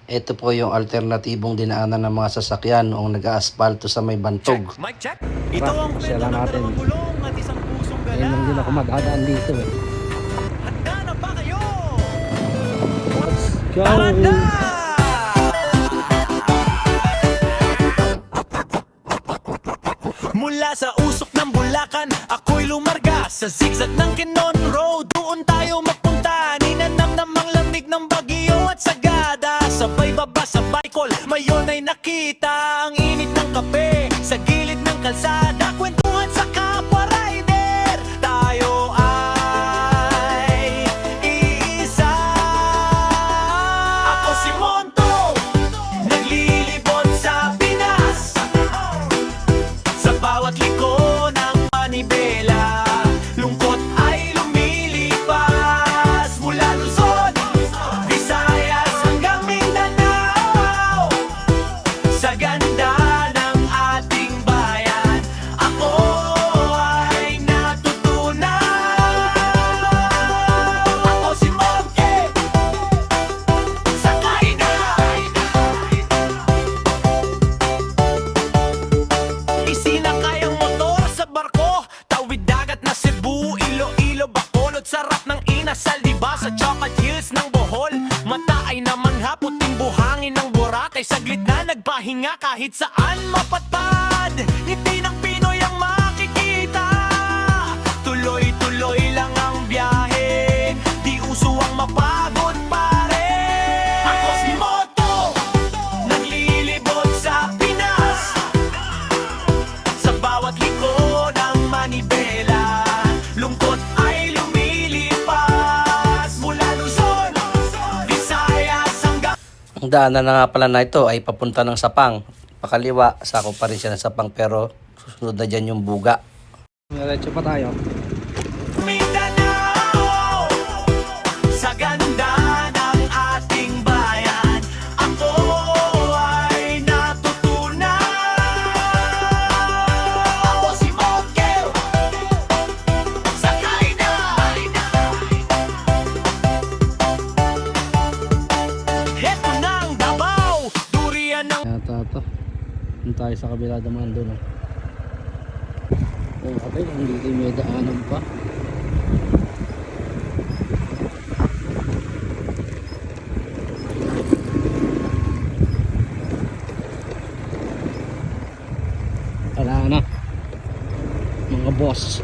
Ito po yung alternatibong dinaanan ng mga sasakyan noong nag-aasfalto sa may bantog. Check, mic check. Ito ang Siya kwento lang ng natin. dalawang gulong at isang pusong gala. Ngayon lang din ako madadaan dito eh. Handa na ba kayo? Go! Tara na! Mula sa usok ng Bulacan, ako'y lumarga sa zigzag ng Quezon Road. Doon tayo mapunta, ninanamnamang lamig ng Baguio at Sagada. Sabay baba sa Bicol, mayon ay nakita ang init ng kape sa gilid ng kalsada. Kwentuhan sa kapwa rider, tayo ay iisa. Ako si Monto, naglilibot sa Pinas. Sa bawat liko ng manibela, lungkot ay lumilipas. Mula Luzon, Visayas hanggang Mindanao. Sa ganda ng ating bayan, ako ay natutunan. Ako si Monkey, sakay na. Isinakay ang motor sa barko, tawid dagat na Cebu, Iloilo, Bacolod. Sarap ng inasal, diba? Sa chocolate hills ng Bohol. Mata ay namangha, puting buhangin ng Boracay. Saglit na nagpahinga kahit saan mapatpad. Ngiti ng Pinoy ang makikita. Tuloy-tuloy lang ang biyahe, di uso ang mapagod pare. Ako si Moto, naglilibot sa Pinas. Sa bawat liko ng manibela, lungkot ay lumilipas. Mula Luzon, Visayas hanggang Ang daanan na nga pala na ito ay papunta ng Sapang. Pakaliwa, sako pa rin siya ng Sapang pero susunod na dyan yung Buga. Diretso pa tayo. Mindanao. Sa ganda ng ating bayan, ako ay natutunan. Ako si Monkey, sakay na. Heto na ang Davao, durian ng Yata ito. Doon tayo sa kabila naman doon. Okay, hindi may daanan pa. Wala na. Mga boss.